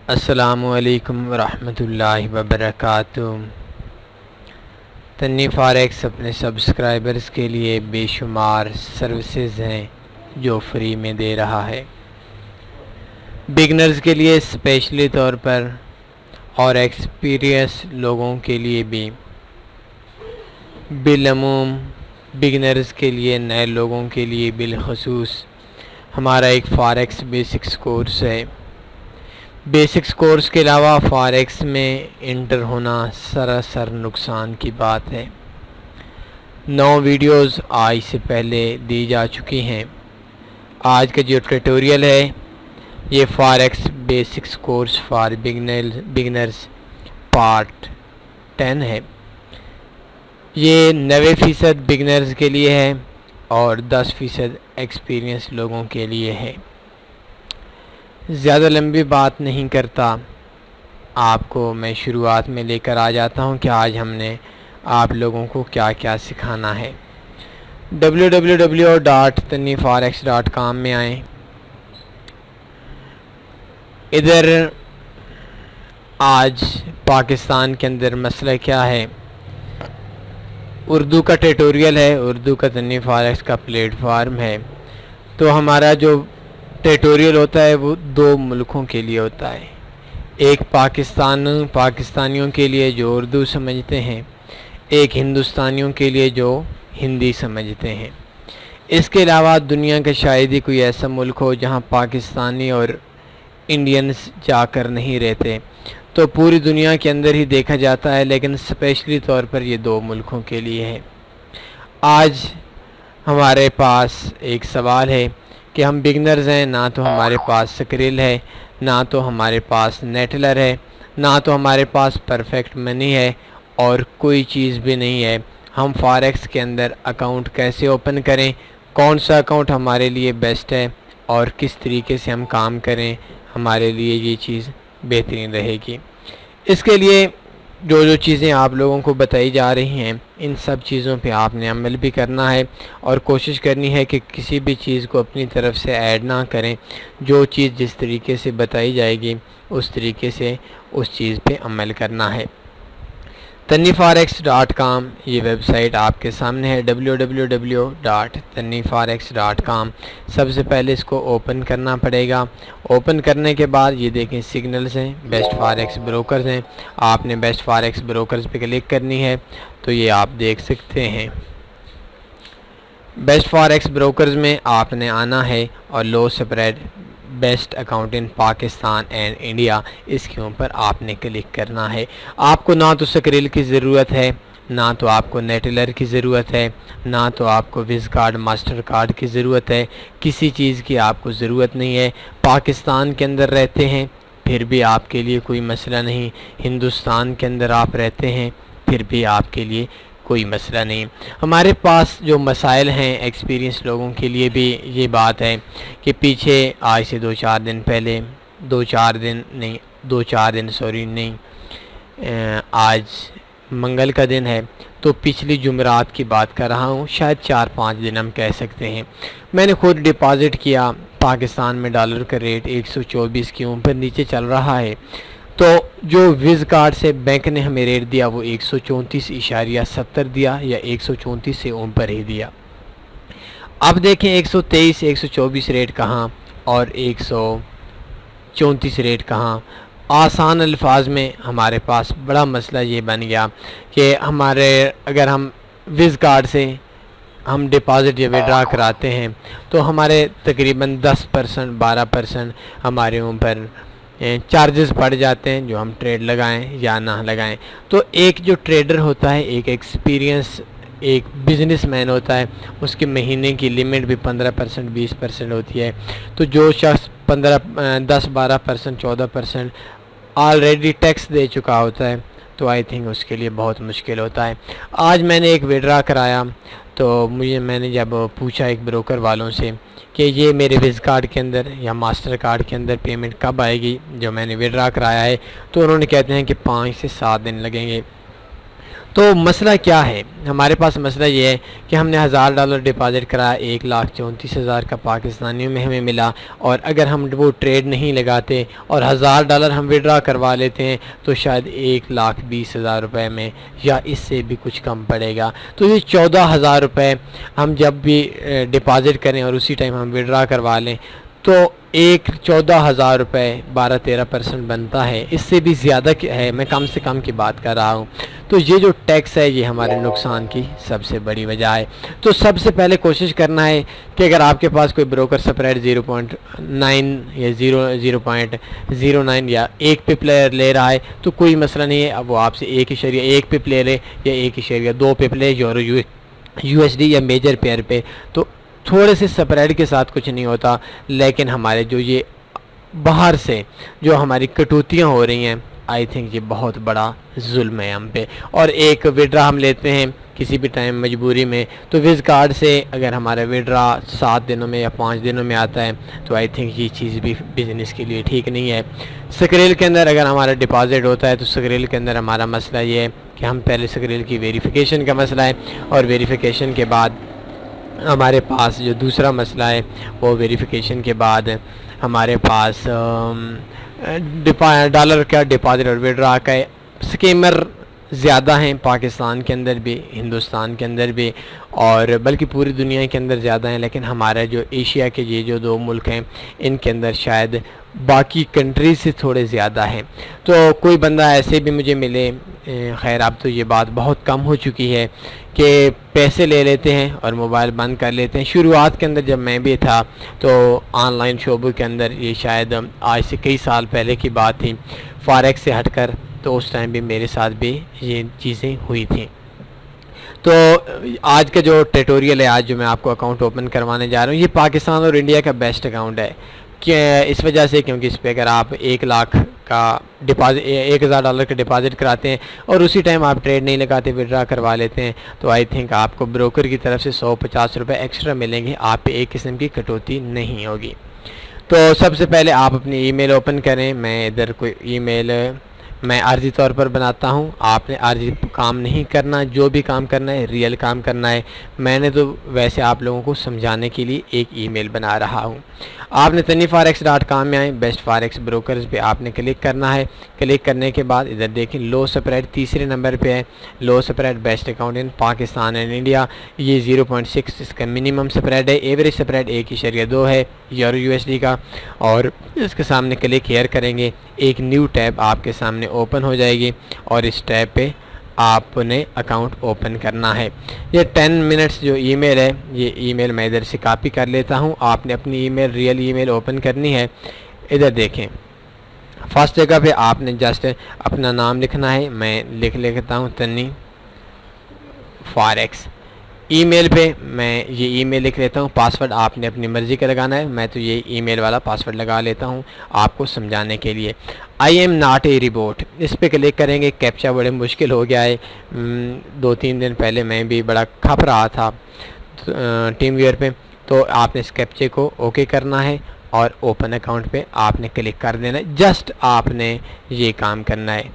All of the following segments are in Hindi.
अस्सलामुअलैकुम वरहमतुल्लाहि वबरकातुहू। तन्नी फॉरेक्स अपने सब्सक्राइबर्स के लिए बेशुमार सर्विसेज हैं जो फ्री में दे रहा है। बिगनर्स के लिए स्पेशली तौर पर और एक्सपीरियंस लोगों के लिए भी, बिलअमूम बिगनर्स के लिए, नए लोगों के लिए बिलखसूस हमारा एक फॉरेक्स बेसिक्स कोर्स है। बेसिक्स कोर्स के अलावा फॉरेक्स में इंटर होना सरासर नुकसान की बात है। 9 वीडियोस आज से पहले दी जा चुकी हैं। आज का जो ट्यूटोरियल है ये forex basics course for beginners part 10 है। ये 90% बिगनर्स के लिए है और 10% एक्सपीरियंस लोगों के लिए है। ज़्यादा लंबी बात नहीं करता, आपको मैं शुरुआत में लेकर आ जाता हूं कि आज हमने आप लोगों को क्या क्या सिखाना है। www.tanniforex.com में आएँ। इधर आज पाकिस्तान के अंदर मसला क्या है, उर्दू का ट्यूटोरियल है, उर्दू का तन्नी फॉरेक्स का प्लेटफार्म है। तो हमारा जो ट्यूटोरियल होता है वो 2 मुल्कों के लिए होता है। एक पाकिस्तानियों के लिए जो उर्दू समझते हैं, एक हिंदुस्तानियों के लिए जो हिंदी समझते हैं। इसके अलावा दुनिया का शायद ही कोई ऐसा मुल्क हो जहां पाकिस्तानी और इंडियंस जाकर नहीं रहते। तो पूरी दुनिया के अंदर ही देखा जाता है, लेकिन स्पेशली तौर पर ये 2 मुल्कों के लिए है। आज हमारे पास एक सवाल है कि हम बिगनर्स हैं, ना तो हमारे पास स्क्रिल है, ना तो हमारे पास नेटलर है, ना तो हमारे पास परफेक्ट मनी है और कोई चीज़ भी नहीं है। हम फॉरेक्स के अंदर अकाउंट कैसे ओपन करें, कौन सा अकाउंट हमारे लिए बेस्ट है और किस तरीके से हम काम करें हमारे लिए ये चीज़ बेहतरीन रहेगी। इसके लिए जो जो चीज़ें आप लोगों को बताई जा रही हैं, इन सब चीज़ों पे आपने अमल भी करना है और कोशिश करनी है कि किसी भी चीज़ को अपनी तरफ से ऐड ना करें। जो चीज़ जिस तरीके से बताई जाएगी उस तरीके से उस चीज़ पे अमल करना है। tanniforex.com ये वेबसाइट आपके सामने है, www.tanniforex.com। सबसे पहले इसको ओपन करना पड़ेगा। ओपन करने के बाद ये देखें सिग्नल्स हैं, बेस्ट फॉरेक्स ब्रोकर्स हैं। आपने बेस्ट फॉरेक्स ब्रोकर्स पे क्लिक करनी है तो ये आप देख सकते हैं। बेस्ट फॉरेक्स ब्रोकर्स में आपने आना है और low spread best account in Pakistan and India, इसके ऊपर आपने क्लिक करना है। आपको ना तो स्क्रिल की ज़रूरत है, ना तो आपको नेटलर की ज़रूरत है, ना तो आपको विज़ कार्ड मास्टर कार्ड की ज़रूरत है। किसी चीज़ की आपको ज़रूरत नहीं है। पाकिस्तान के अंदर रहते हैं फिर भी आपके लिए कोई मसला नहीं, हिंदुस्तान के अंदर आप रहते हैं फिर भी आपके लिए कोई मसला नहीं। हमारे पास जो मसाइल हैं एक्सपीरियंस लोगों के लिए भी ये बात है कि पीछे आज से 2-4 दिन पहले, 2-4 दिन आज मंगल का दिन है तो पिछली जुमेरात की बात कर रहा हूँ, शायद 4-5 दिन हम कह सकते हैं। मैंने खुद डिपॉज़िट किया। पाकिस्तान में डॉलर का रेट 124 के ऊपर नीचे चल रहा है, तो जो विज़ कार्ड से बैंक ने हमें रेट दिया वो 134.70 दिया या 134 से ऊपर ही दिया। अब देखें 123, 124 रेट कहाँ और 134 रेट कहाँ। आसान अल्फाज में हमारे पास बड़ा मसला ये बन गया कि अगर हम विज़ कार्ड से हम डिपॉज़िट या विड्रा कराते हैं तो हमारे तकरीबन 10% 12% हमारे ऊपर चार्जेस पड़ जाते हैं, जो हम ट्रेड लगाएं या ना लगाएं। तो एक जो ट्रेडर होता है, एक एक्सपीरियंस एक बिजनेसमैन होता है, उसके महीने की लिमिट भी 15% 20% होती है। तो जो शख्स 10-12% 14% ऑलरेडी टैक्स दे चुका होता है तो आई थिंक उसके लिए बहुत मुश्किल होता है। आज मैंने एक विड्रा कराया तो मैंने जब पूछा एक ब्रोकर वालों से कि ये मेरे विज़ कार्ड के अंदर या मास्टर कार्ड के अंदर पेमेंट कब आएगी जो मैंने विड्रा कराया है, तो उन्होंने कहते हैं कि 5 से 7 दिन लगेंगे। तो मसला क्या है, हमारे पास मसला ये है कि हमने $1000 डिपॉज़िट कराया, 1,34,000 का पाकिस्तानियों में हमें मिला, और अगर हम वो ट्रेड नहीं लगाते और $1000 हम विड्रा करवा लेते हैं तो शायद 1,20,000 रुपये में या इससे भी कुछ कम पड़ेगा। तो ये 14,000 रुपये हम जब भी डिपॉज़िट करें और उसी टाइम हम विड्रा करवा लें तो 14,000 रुपये 12-13% बनता है। इससे भी ज़्यादा है, मैं कम से कम की बात कर रहा हूँ। तो ये जो टैक्स है ये हमारे नुकसान की सबसे बड़ी वजह है। तो सबसे पहले कोशिश करना है कि अगर आपके पास कोई ब्रोकर स्प्रेड 0.9 या 0.09 या 1 पिप ले रहा है तो कोई मसला नहीं है। अब वो आपसे 1 पिप ले ले या 1.2 पिप ले यूरो USD या मेजर पेयर पे, तो थोड़े से स्प्रेड के साथ कुछ नहीं होता। लेकिन हमारे जो ये बाहर से जो हमारी कटौतियाँ हो रही हैं, आई थिंक ये बहुत बड़ा जुल्म है हम पे। और एक विड्रा हम लेते हैं किसी भी टाइम मजबूरी में, तो विज़ कार्ड से अगर हमारा विड्रा 7 दिनों में या 5 दिनों में आता है तो आई थिंक ये चीज़ भी बिज़नेस के लिए ठीक नहीं है। सक्रेल के अंदर अगर हमारा डिपॉज़िट होता है तो सक्रेल के अंदर हमारा मसला ये है कि हम पहले सक्रेल की वेरिफिकेशन का मसला है, और वेरिफिकेशन के बाद हमारे पास जो दूसरा मसला है वो वेरिफिकेशन के बाद हमारे पास डॉलर का डिपॉजिट और विड्रा का स्कीमर ज़्यादा हैं पाकिस्तान के अंदर भी, हिंदुस्तान के अंदर भी, और बल्कि पूरी दुनिया के अंदर ज़्यादा हैं। लेकिन हमारे जो एशिया के ये जो 2 मुल्क हैं इनके अंदर शायद बाकी कंट्री से थोड़े ज़्यादा हैं। तो कोई बंदा ऐसे भी मुझे मिले, खैर अब तो ये बात बहुत कम हो चुकी है कि पैसे ले लेते हैं और मोबाइल बंद कर लेते हैं। शुरुआत के अंदर जब मैं भी था तो ऑनलाइन शोबे के अंदर, ये शायद आज से कई साल पहले की बात थी, फॉरेक्स से हटकर, तो उस टाइम भी मेरे साथ भी ये चीज़ें हुई थी। तो आज का जो ट्यूटोरियल है, आज जो मैं आपको अकाउंट ओपन करवाने जा रहा हूँ, ये पाकिस्तान और इंडिया का बेस्ट अकाउंट है कि इस वजह से, क्योंकि इस पर अगर आप 1 लाख का डिपॉजिट, $1,000 का डिपॉजिट कराते हैं और उसी टाइम आप ट्रेड नहीं लगाते, विड्रा करवा लेते हैं, तो आई थिंक आपको ब्रोकर की तरफ से 150 रुपये एक्स्ट्रा मिलेंगे, आप पे एक किस्म की कटौती नहीं होगी। तो सबसे पहले आप अपनी ईमेल ओपन करें। मैं इधर कोई ईमेल मैं आर्जी तौर पर बनाता हूँ, आपने आर्जी काम नहीं करना, जो भी काम करना है रियल काम करना है। मैंने तो वैसे आप लोगों को समझाने के लिए एक ईमेल बना रहा हूँ। आपने taniforex.com में आए, बेस्ट फॉरेक्स ब्रोकर्स पे आपने क्लिक करना है। क्लिक करने के बाद इधर देखें लो स्प्रेड तीसरे नंबर पे है, low spread best account in Pakistan and India, ये 0.6 इसका मिनिमम स्प्रेड है, एवरेज स्प्रेड 1.2 है यूरो USD का। और इसके सामने क्लिक हेयर करेंगे, एक न्यू टैब आपके सामने ओपन हो जाएगी और इस टैब पे आपने अकाउंट ओपन करना है। ये 10 मिनट्स जो ईमेल है, ये ईमेल मैं इधर से कॉपी कर लेता हूँ। आपने अपनी ईमेल, रियल ईमेल ओपन करनी है। इधर देखें फर्स्ट जगह पे आपने जस्ट अपना नाम लिखना है। मैं लिख लेता हूँ तनी फॉरेक्स। ईमेल पे मैं ये ईमेल लिख लेता हूँ। पासवर्ड आपने अपनी मर्ज़ी का लगाना है, मैं तो ये ईमेल वाला पासवर्ड लगा लेता हूँ आपको समझाने के लिए। आई एम नॉट ए रिबोट, इस पर क्लिक करेंगे। कैप्चा बड़े मुश्किल हो गया है, 2-3 दिन पहले मैं भी बड़ा खप रहा था टीम व्यूअर पे। तो आपने इस कैप्चे को ओके करना है और ओपन अकाउंट पे आपने क्लिक कर देना है। जस्ट आपने ये काम करना है।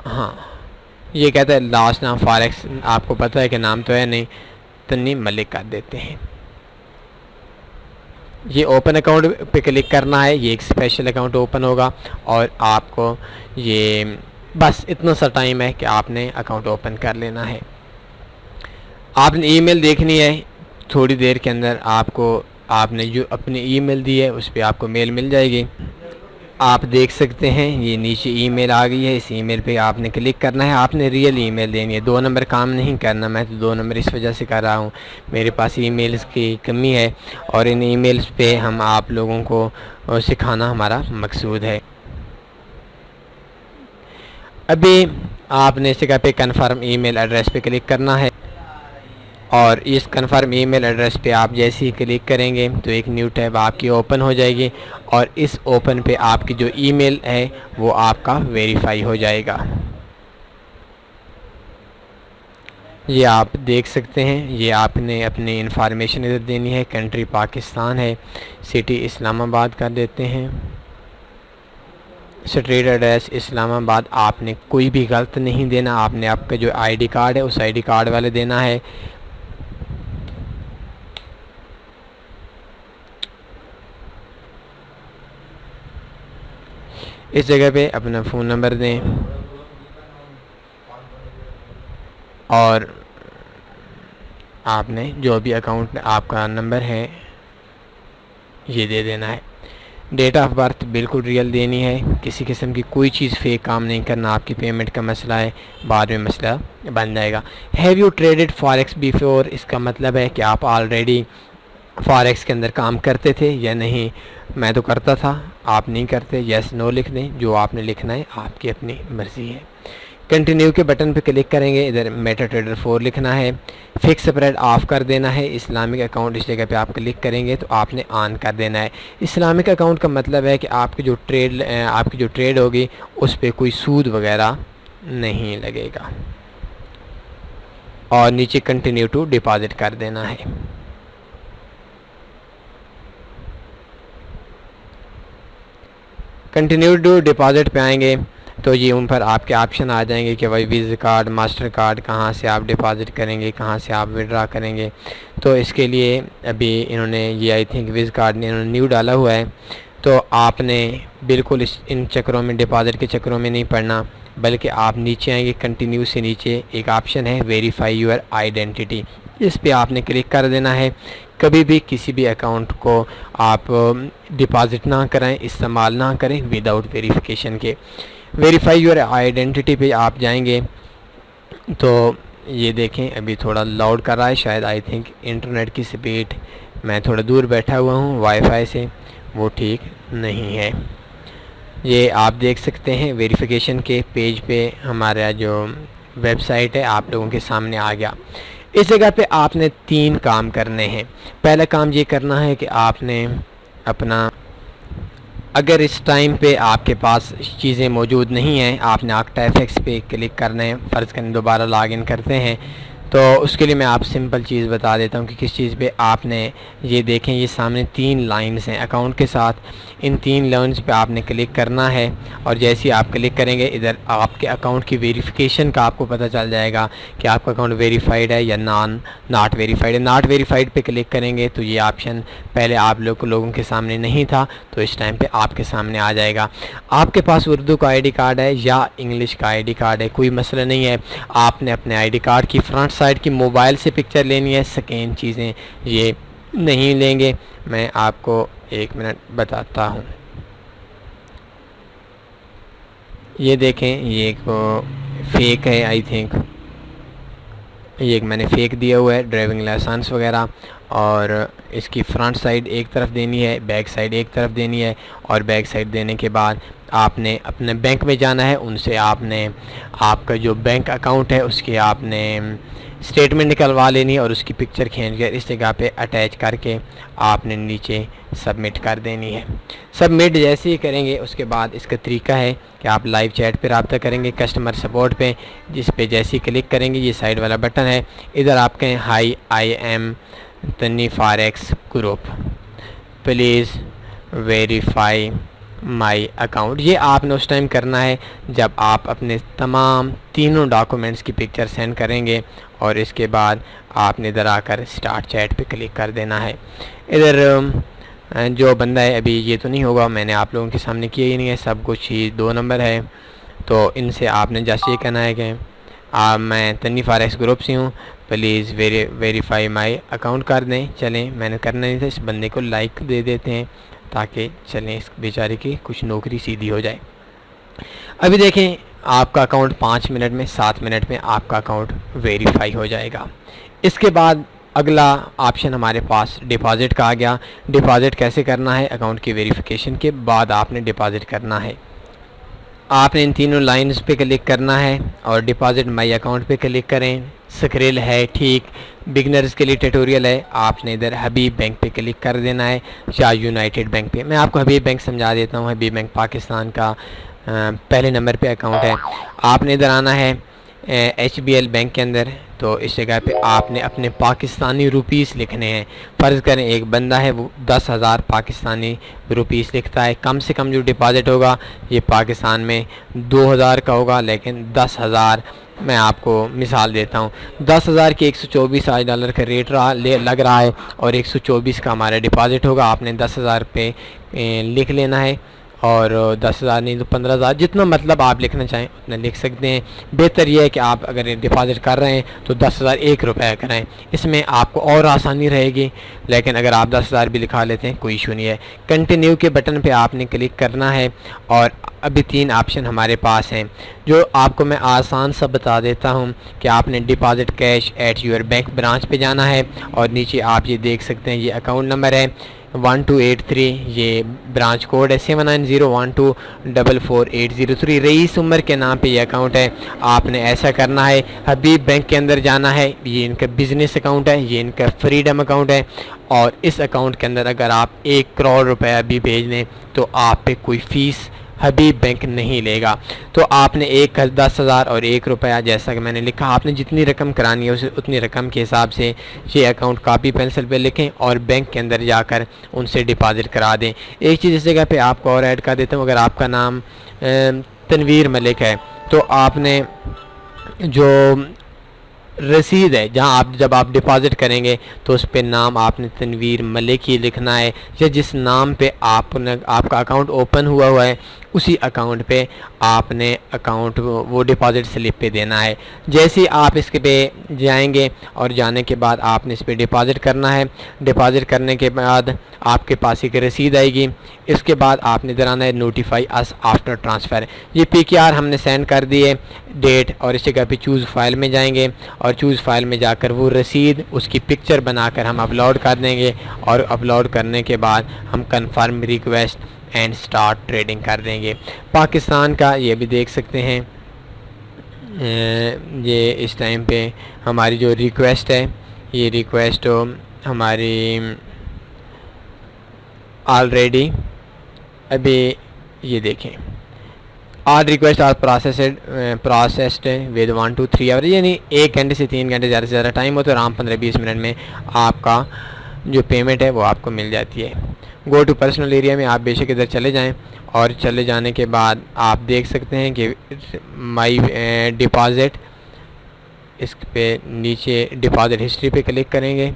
हाँ, ये कहता है लास्ट नाम फॉरेक्स, आपको पता है कि नाम तो है नहीं, तन्नी मलिक कर देते हैं। ये ओपन अकाउंट पे क्लिक करना है, ये एक स्पेशल अकाउंट ओपन होगा और आपको ये बस इतना सा टाइम है कि आपने अकाउंट ओपन कर लेना है। आपने ईमेल देखनी है, थोड़ी देर के अंदर आपको, आपने जो अपनी ईमेल दी है उस पर आपको मेल मिल जाएगी। आप देख सकते हैं ये नीचे ईमेल आ गई है, इस ईमेल पे आपने क्लिक करना है। आपने रियल ईमेल देनी है, 2 नंबर काम नहीं करना। मैं तो 2 नंबर इस वजह से कर रहा हूँ, मेरे पास ईमेल्स की कमी है और इन ईमेल्स पे हम आप लोगों को सिखाना हमारा मकसूद है। अभी आपने इस जगह पे कन्फर्म ईमेल एड्रेस पे क्लिक करना है और इस कन्फर्म ईमेल एड्रेस पे आप जैसे ही क्लिक करेंगे तो एक न्यू टैब आपकी ओपन हो जाएगी और इस ओपन पे आपकी जो ईमेल है वो आपका वेरीफाई हो जाएगा। ये आप देख सकते हैं, ये आपने अपनी इंफॉर्मेशन इधर देनी है। कंट्री पाकिस्तान है, सिटी इस्लामाबाद कर देते हैं। स्ट्रीट एड्रेस इस्लामाबाद, आपने कोई भी गलत नहीं देना, आपने आपका जो आईडी कार्ड है उस आईडी कार्ड वाले देना है। इस जगह पे अपना फ़ोन नंबर दें और आपने जो भी अकाउंट आपका नंबर है ये दे देना है। डेट ऑफ बर्थ बिल्कुल रियल देनी है, किसी किस्म की कोई चीज़ फेक काम नहीं करना। आपकी पेमेंट का मसला है, बाद में मसला बन जाएगा। Have you traded forex before, इसका मतलब है कि आप ऑलरेडी फॉरेक्स के अंदर काम करते थे या नहीं। मैं तो करता था, आप नहीं करते, यस नो लिख दें, जो आपने लिखना है आपकी अपनी मर्ज़ी है। कंटिन्यू के बटन पे क्लिक करेंगे, इधर मेटा ट्रेडर 4 लिखना है, फिक्स स्प्रेड ऑफ कर देना है। इस्लामिक अकाउंट इस जगह पे आप क्लिक करेंगे तो आपने ऑन कर देना है। इस्लामिक अकाउंट का मतलब है कि आपकी जो ट्रेड होगी उस पर कोई सूद वगैरह नहीं लगेगा। और नीचे कंटिन्यू टू डिपॉजिट कर देना है। कंटिन्यू टू डिपॉजिट पे आएंगे तो ये उन पर आपके ऑप्शन आ जाएंगे कि भाई वीज़ा कार्ड, मास्टर कार्ड, कहाँ से आप डिपॉजिट करेंगे, कहाँ से आप विड्रा करेंगे। तो इसके लिए अभी इन्होंने ये आई थिंक वीज़ा कार्ड ने इन्होंने न्यू डाला हुआ है, तो आपने बिल्कुल इन चक्करों में, डिपॉजिट के चक्करों में नहीं पड़ना, बल्कि आप नीचे आएंगे, कंटिन्यू से नीचे एक ऑप्शन है वेरीफाई योर आइडेंटिटी, इस पे आपने क्लिक कर देना है। कभी भी किसी भी अकाउंट को आप डिपॉजिट ना करें, इस्तेमाल ना करें विदाउट वेरिफिकेशन के। वेरीफाई योर आइडेंटिटी पे आप जाएंगे तो ये देखें अभी थोड़ा लाउड कर रहा है, शायद आई थिंक इंटरनेट की स्पीड, मैं थोड़ा दूर बैठा हुआ हूँ वाईफाई से, वो ठीक नहीं है। ये आप देख सकते हैं वेरिफिकेशन के पेज पे हमारा जो वेबसाइट है आप लोगों के सामने आ गया। इस जगह पे आपने 3 काम करने हैं। पहला काम ये करना है कि आपने अपना, अगर इस टाइम पे आपके पास चीज़ें मौजूद नहीं हैं, आपने आक्टा एफएक्स पे क्लिक करना है। फ़र्ज़ करें दोबारा लॉगिन करते हैं तो उसके लिए मैं आप सिंपल चीज़ बता देता हूँ कि किस चीज़ पे आपने, ये देखें ये सामने 3 लाइंस हैं अकाउंट के साथ, इन 3 लाइंस पे आपने क्लिक करना है। और जैसे ही आप क्लिक करेंगे इधर आपके अकाउंट की वेरिफिकेशन का आपको पता चल जाएगा कि आपका अकाउंट वेरीफाइड है या नॉट वेरीफाइड है। नॉट वेरीफाइड पे क्लिक करेंगे तो ये ऑप्शन पहले आप लोगों के सामने नहीं था, तो इस टाइम पे आपके सामने आ जाएगा। आपके पास उर्दू का आईडी कार्ड है या इंग्लिश का आईडी कार्ड है, कोई मसला नहीं है। आपने अपने आईडी कार्ड की फ्रंट साइड की मोबाइल से पिक्चर लेनी है, स्कैन चीज़ें ये नहीं लेंगे। मैं आपको 1 मिनट बताता हूँ। ये देखें ये एक फेक है आई थिंक, ये एक मैंने फेक दिया हुआ है ड्राइविंग लाइसेंस वगैरह, और इसकी फ्रंट साइड एक तरफ देनी है, बैक साइड एक तरफ देनी है। और बैक साइड देने के बाद आपने अपने बैंक में जाना है, उनसे आपने आपका जो बैंक अकाउंट है उसके आपने स्टेटमेंट निकलवा लेनी है और उसकी पिक्चर खींच कर इस जगह पे अटैच करके आपने नीचे सबमिट कर देनी है। सबमिट जैसे ही करेंगे उसके बाद इसका तरीका है कि आप लाइव चैट पे रब्ता करेंगे कस्टमर सपोर्ट पे, जिस पे जैसे ही क्लिक करेंगे ये साइड वाला बटन है, इधर आप कहें हाई आई एम तन्नी forex group, please verify my account. ये आपने उस टाइम करना है जब आप अपने तमाम तीनों डॉक्यूमेंट्स की पिक्चर सेंड करेंगे और इसके बाद आपने इधर आकर स्टार्ट चैट पे क्लिक कर देना है। इधर जो बंदा है अभी ये तो नहीं होगा, मैंने आप लोगों के सामने किया ही नहीं है, सब कुछ ही 2 नंबर है, तो इनसे आपने जैसे ये कहना है कि मैं तन्नी फॉरेक्स ग्रुप से हूँ, प्लीज़ वेरीफाई माई अकाउंट कर दें। चलें मैंने करना नहीं था, इस बंदे को लाइक दे देते हैं ताकि चलें इस बेचारे की कुछ नौकरी सीधी हो जाए। अभी देखें आपका अकाउंट 5 मिनट में 7 मिनट में आपका अकाउंट वेरीफाई हो जाएगा। इसके बाद अगला ऑप्शन हमारे पास डिपॉज़िट का आ गया। डिपॉज़िट कैसे करना है, अकाउंट की वेरिफिकेशन के बाद आपने डिपॉज़िट करना है। आपने इन तीनों लाइंस पे क्लिक करना है और डिपॉज़िट माई अकाउंट पे क्लिक करें। स्क्रिल है ठीक, बिगनर्स के लिए ट्यूटोरियल है, आपने इधर हबीब बैंक पे क्लिक कर देना है या यूनाइटेड बैंक पे। मैं आपको हबीब बैंक समझा देता हूँ। हबीब बैंक पाकिस्तान का पहले नंबर पे अकाउंट है। आपने इधर आना है HBL बैंक के अंदर, तो इस जगह पे आपने अपने पाकिस्तानी रुपीस लिखने हैं। फ़र्ज़ करें एक बंदा है वो 10,000 पाकिस्तानी रुपीस लिखता है, कम से कम जो डिपॉज़िट होगा ये पाकिस्तान में 2,000 का होगा, लेकिन 10,000 मैं आपको मिसाल देता हूँ, 10,000 के 124 आज डॉलर का रेट लग रहा है और 124 का हमारा डिपॉज़िट होगा। आपने 10,000 पे लिख लेना है, और 10,000 नहीं तो 15,000, जितना मतलब आप लिखना चाहें उतना लिख सकते हैं। बेहतर यह है कि आप अगर डिपॉज़िट कर रहे हैं तो 10,000 1 रुपये कराएँ, इसमें आपको और आसानी रहेगी। लेकिन अगर आप 10,000 भी लिखा लेते हैं कोई इशू नहीं है। कंटिन्यू के बटन पे आपने क्लिक करना है और अभी 3 ऑप्शन हमारे पास हैं जो आपको मैं आसान सा बता देता हूं कि आपने deposit cash at your bank branch पे जाना है, और नीचे आप ये देख सकते हैं ये अकाउंट नंबर है 1283, ये ब्रांच कोड है 7912444803। रईस उमर के नाम पे ये अकाउंट है। आपने ऐसा करना है, हबीब बैंक के अंदर जाना है, ये इनका बिज़नेस अकाउंट है, ये इनका फ्रीडम अकाउंट है, और इस अकाउंट के अंदर अगर आप 1 करोड़ रुपये अभी भेज दें तो आप पे कोई फ़ीस हबीब बैंक नहीं लेगा। तो आपने 10,000 और 1 रुपया, जैसा कि मैंने लिखा, आपने जितनी रकम करानी है उसे उतनी रकम के हिसाब से ये अकाउंट कॉपी पेंसिल पे लिखें और बैंक के अंदर जाकर उनसे डिपॉज़िट करा दें। एक चीज़ इस जगह पे आपको और ऐड कर देता हूँ, अगर आपका नाम तनवीर मलिक है तो आपने जो रसीद है जहां आप जब आप डिपॉज़िट करेंगे तो उस पे नाम आपने तनवीर मलिक ही लिखना है, या जिस नाम पे आपका अकाउंट ओपन हुआ है उसी अकाउंट पे आपने अकाउंट वो डिपॉज़िट स्लिप पे देना है। जैसे ही आप इसके पे जाएंगे और जाने के बाद आपने इस पे डिपॉज़िट करना है। डिपॉज़िट करने के बाद आपके पास एक रसीद आएगी, इसके बाद आपने इधर आना है नोटिफाई अस आफ्टर ट्रांसफ़र। ये PKR हमने सेंड कर दिए डेट, और इस जगह पे चूज़ फाइल में जाएंगे और चूज़ फाइल में जाकर वो रसीद उसकी पिक्चर बनाकर हम अपलोड कर देंगे, और अपलोड करने के बाद हम confirm request and start trading कर देंगे। पाकिस्तान का ये भी देख सकते हैं, ये इस टाइम पे हमारी जो रिक्वेस्ट है ये रिक्वेस्ट हमारी ऑलरेडी अभी ये देखें our request are processed with 1 to 3 hour, यानी 1 घंटे से 3 घंटे ज़्यादा से ज़्यादा टाइम हो तो आराम 15-20 मिनट में आपका जो पेमेंट है वो आपको मिल जाती है। गो टू पर्सनल एरिया में आप बेशक इधर चले जाएं, और चले जाने के बाद आप देख सकते हैं कि माई डिपॉज़िट, इस पे नीचे डिपॉज़िट हिस्ट्री पे क्लिक करेंगे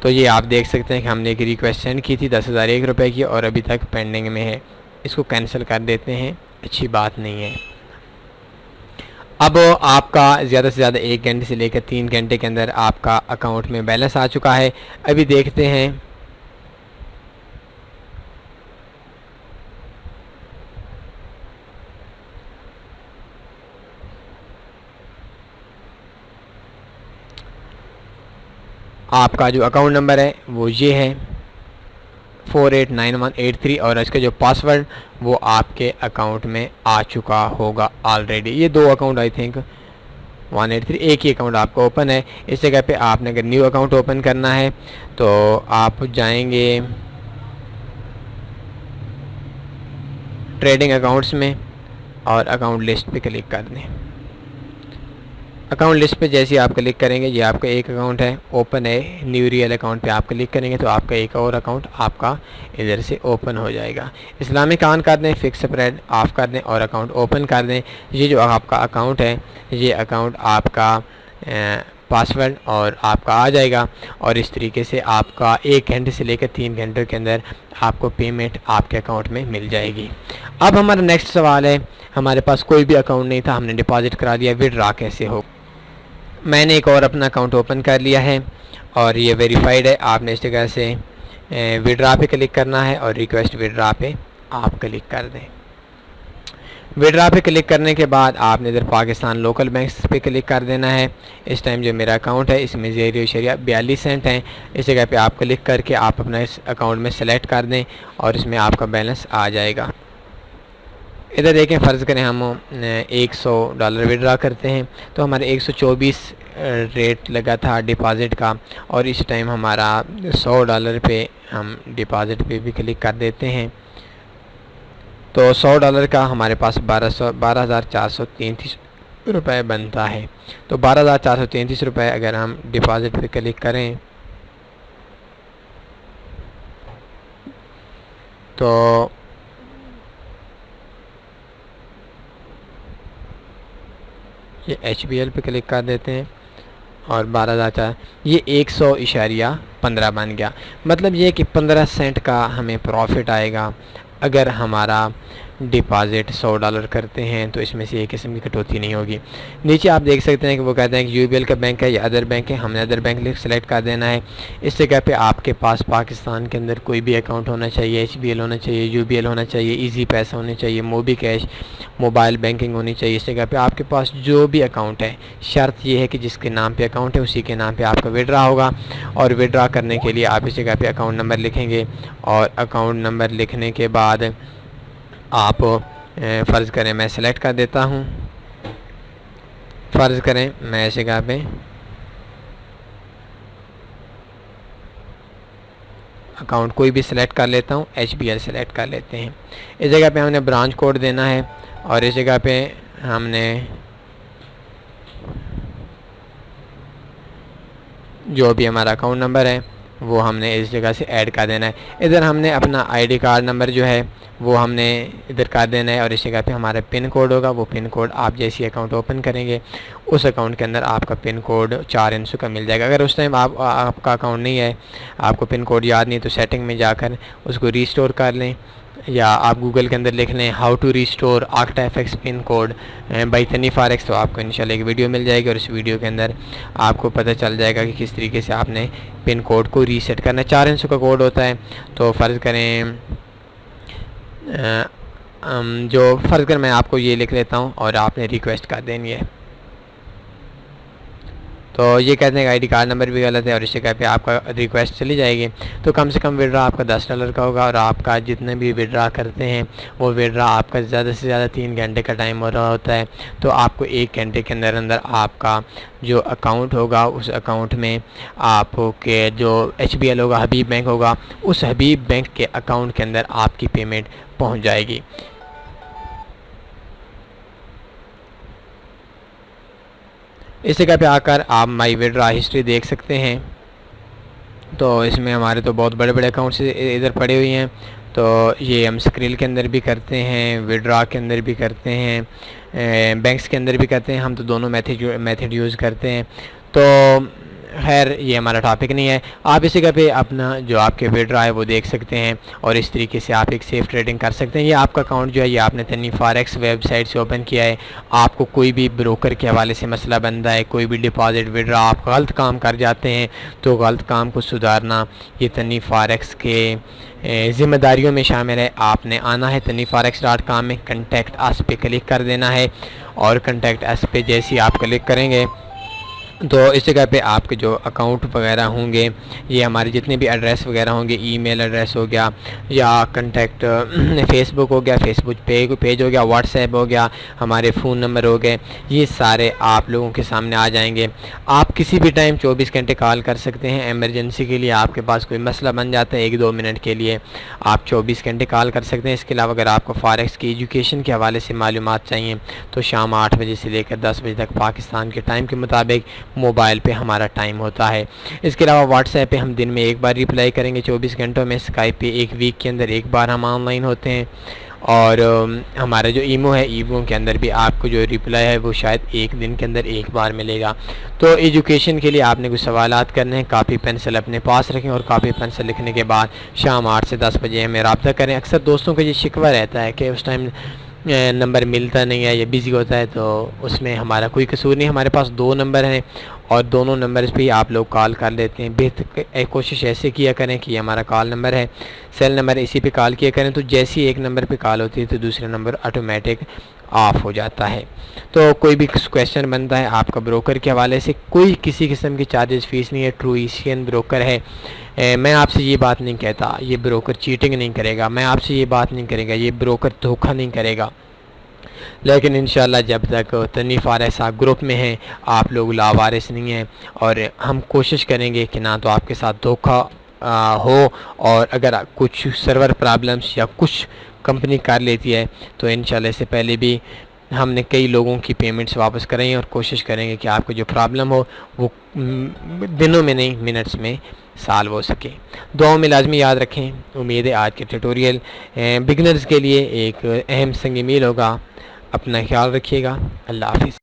तो ये आप देख सकते हैं कि हमने एक रिक्वेस्ट सेंड की थी 10,000 1 रुपये की और अभी तक पेंडिंग में है। इसको कैंसिल कर देते हैं, अच्छी बात नहीं है। अब आपका ज़्यादा से ज़्यादा 1 घंटे से लेकर 3 घंटे के अंदर आपका अकाउंट में बैलेंस आ चुका है। अभी देखते हैं आपका जो अकाउंट नंबर है वो ये है 489183, और इसका जो पासवर्ड वो आपके अकाउंट में आ चुका होगा ऑलरेडी। ये 2 अकाउंट आई थिंक 183, एक ही अकाउंट आपका ओपन है। इस जगह पे आपने अगर न्यू अकाउंट ओपन करना है तो आप जाएंगे ट्रेडिंग अकाउंट्स में और अकाउंट लिस्ट पे क्लिक कर दें। अकाउंट लिस्ट पे जैसे आप क्लिक करेंगे ये आपका एक अकाउंट है ओपन है, न्यू रियल अकाउंट पे आप क्लिक करेंगे तो आपका एक और अकाउंट आपका इधर से ओपन हो जाएगा। इस्लामिक ऑन कर दें, फिक्स स्प्रेड ऑफ कर दें और अकाउंट ओपन कर दें। ये जो आपका अकाउंट है ये अकाउंट आपका पासवर्ड और आपका आ जाएगा, और इस तरीके से आपका 1 घंटे से लेकर 3 घंटे के अंदर आपको पेमेंट आपके अकाउंट में मिल जाएगी। अब हमारा नेक्स्ट सवाल है, हमारे पास कोई भी अकाउंट नहीं था, हमने डिपॉजिट करा दिया, विड्रॉ कैसे हो। मैंने एक और अपना अकाउंट ओपन कर लिया है और ये वेरीफाइड है। आपने इस जगह से विड्रॉ पे क्लिक करना है और रिक्वेस्ट विड्रॉ पे आप क्लिक कर दें। विड्रॉ पे क्लिक करने के बाद आपने इधर पाकिस्तान लोकल बैंक्स पे क्लिक कर देना है। इस टाइम जो मेरा अकाउंट है इसमें 0.42 सेंट हैं। इस जगह पे आप क्लिक करके आप अपना इस अकाउंट में सेलेक्ट कर दें और इसमें आपका बैलेंस आ जाएगा। इधर देखें, फ़र्ज़ करें हम $100 विड्रॉ करते हैं तो हमारे 124 रेट लगा था डिपॉज़िट का, और इस टाइम हमारा $100 पे हम डिपॉज़िट पे भी क्लिक कर देते हैं तो $100 का हमारे पास 12,433 रुपए बनता है। तो 12,433 रुपये अगर हम डिपॉज़िट पे क्लिक करें तो ये HBL पे क्लिक कर देते हैं और 12,000 ये 100.15 बन गया। मतलब ये कि 15 सेंट का हमें प्रॉफिट आएगा अगर हमारा डिपॉज़िट $100 करते हैं, तो इसमें से एक किस्म की कटौती नहीं होगी। नीचे आप देख सकते हैं कि वो कहते हैं कि UBL का बैंक है या अदर बैंक है। हमने अदर बैंक सेलेक्ट कर देना है। इस जगह पे आपके पास पाकिस्तान के अंदर कोई भी अकाउंट होना चाहिए, HBL होना चाहिए, UBL होना चाहिए, ईजी पैसा होना चाहिए, मोबी कैश, मोबाइल बैंकिंग होनी चाहिए। इस जगह पे आपके पास जो भी अकाउंट है, शर्त ये है कि जिसके नाम पे अकाउंट है उसी के नाम पे आपका विड्रा होगा। और विड्रा करने के लिए आप इस जगह पे अकाउंट नंबर लिखेंगे और अकाउंट नंबर लिखने के बाद आप फ़र्ज़ करें मैं सेलेक्ट कर देता हूँ। फ़र्ज़ करें मैं इस जगह पे अकाउंट कोई भी सिलेक्ट कर लेता हूँ, HBL सेलेक्ट कर लेते हैं। इस जगह पे हमने ब्रांच कोड देना है और इस जगह पे हमने जो भी हमारा अकाउंट नंबर है वो हमने इस जगह से ऐड कर देना है। इधर हमने अपना ID कार्ड नंबर जो है वो हमने इधर कर देना है और इस जगह पे हमारा पिन कोड होगा। वो पिन कोड आप जैसी अकाउंट ओपन करेंगे उस अकाउंट के अंदर आपका पिन कोड 4 अंकों का मिल जाएगा। अगर उस टाइम आपका अकाउंट नहीं है, आपको पिन कोड याद नहीं, तो सेटिंग में जाकर उसको रीस्टोर कर लें या आप गूगल के अंदर लिख लें how to restore ArctaFX pin code by तनीफ़ारेक्स, तो आपको इंशाल्लाह एक वीडियो मिल जाएगी और इस वीडियो के अंदर आपको पता चल जाएगा कि किस तरीके से आपने पिन कोड को रीसेट करना है। 4 अंकों का कोड होता है। तो फ़र्ज़ करें जो फ़र्ज़ कर मैं आपको ये लिख लेता हूँ और आपने रिक्वेस्ट कर देनी है। तो ये कहते हैं कि ID कार्ड नंबर भी गलत है और इस जगह पे आपका रिक्वेस्ट चली जाएगी। तो कम से कम विड्रा आपका $10 का होगा और आपका जितने भी विड्रा करते हैं वो विड्रा आपका ज़्यादा से ज़्यादा 3 घंटे का टाइम हो रहा होता है। तो आपको 1 घंटे के अंदर अंदर आपका जो अकाउंट होगा उस अकाउंट में आपके जो HBL होगा, हबीब बैंक होगा, उस हबीब बैंक के अकाउंट के अंदर आपकी पेमेंट पहुँच जाएगी। इस जगह पे आकर आप माई विड्रा हिस्ट्री देख सकते हैं। तो इसमें हमारे तो बहुत बड़े बड़े अकाउंट्स इधर पड़े हुए हैं। तो ये हम स्क्रिल के अंदर भी करते हैं, विड्रा के अंदर भी करते हैं, बैंक्स के अंदर भी करते हैं। हम तो दोनों मेथड यूज़ करते हैं। तो खैर ये हमारा टॉपिक नहीं है। आप इस जगह पे अपना जो आपके विड्रा है वो देख सकते हैं और इस तरीके से आप एक सेफ़ ट्रेडिंग कर सकते हैं। ये आपका अकाउंट जो है ये आपने तनीफ़ारेक्स वेबसाइट से ओपन किया है। आपको कोई भी ब्रोकर के हवाले से मसला बनता है, कोई भी डिपॉज़िट विड्रा आप गलत काम कर जाते हैं, तो गलत काम को सुधारना ये तनीफ़ारेक्स के ज़िम्मेदारियों में शामिल है। आपने आना है tanifarex.com में कॉन्टैक्ट अस पे क्लिक कर देना है और कॉन्टैक्ट अस पे जैसे ही आप क्लिक करेंगे तो इस जगह पे आपके जो अकाउंट वगैरह होंगे, ये हमारे जितने भी एड्रेस वगैरह होंगे, ईमेल एड्रेस हो गया या कॉन्टैक्ट फेसबुक हो गया, फेसबुक पेज हो गया, व्हाट्सएप हो गया, हमारे फ़ोन नंबर हो गए, ये सारे आप लोगों के सामने आ जाएंगे। आप किसी भी टाइम 24 घंटे कॉल कर सकते हैं। एमरजेंसी के लिए आपके पास कोई मसला बन जाता है 1-2 मिनट के लिए आप 24 घंटे कॉल कर सकते हैं। इसके अलावा अगर आपको फॉरेक्स की एजुकेशन के हवाले से मालूमात चाहिए तो शाम 8 बजे से लेकर 10 बजे तक पाकिस्तान के टाइम के मुताबिक मोबाइल पे हमारा टाइम होता है। इसके अलावा व्हाट्सएप पे हम दिन में एक बार रिप्लाई करेंगे 24 घंटों में। स्काइप पे एक वीक के अंदर एक बार हम ऑनलाइन होते हैं और हमारा जो ईमो है, ईमो के अंदर भी आपको जो रिप्लाई है वो शायद एक दिन के अंदर एक बार मिलेगा। तो एजुकेशन के लिए आपने कुछ सवालात करने हैं, कापी पेंसिल अपने पास रखें और कापी पेंसिल लिखने के बाद शाम 8 से 10 बजे हमें रब्ता करें। अक्सर दोस्तों का ये शिकवा रहता है कि उस टाइम नंबर मिलता नहीं है या बिज़ी होता है, तो उसमें हमारा कोई कसूर नहीं। हमारे पास 2 नंबर हैं और दोनों नंबर पे आप लोग कॉल कर लेते हैं। बेहतर कोशिश ऐसे किया करें कि हमारा कॉल नंबर है, सेल नंबर, इसी पे कॉल किया करें। तो जैसे ही एक नंबर पे कॉल होती है तो दूसरा नंबर ऑटोमेटिक ऑफ हो जाता है। तो कोई भी क्वेश्चन बनता है आपका ब्रोकर के हवाले से, कोई किसी किस्म की चार्जेस फ़ीस नहीं है। ट्रू एशियन ब्रोकर है। मैं आपसे ये बात नहीं कहता ये ब्रोकर चीटिंग नहीं करेगा, मैं आपसे ये बात नहीं करेगा ये ब्रोकर धोखा नहीं करेगा, लेकिन इंशाल्लाह जब तक तनीफ़ारेक्स आप ग्रुप में हैं आप लोग लावारिस नहीं हैं और हम कोशिश करेंगे कि ना तो आपके साथ धोखा हो, और अगर कुछ सर्वर प्रॉब्लम्स या कुछ कंपनी कर लेती है तो इंशाल्लाह इससे पहले भी हमने कई लोगों की पेमेंट्स वापस कराई और कोशिश करेंगे कि आपको जो प्रॉब्लम हो वो दिनों में नहीं मिनट्स में सॉल्व हो सके। दुआओं में लाजमी याद रखें। उम्मीद है आज के ट्यूटोरियल बिगिनर्स के लिए एक अहम संग मील होगा। अपना ख्याल रखिएगा। अल्लाह हाफिज़।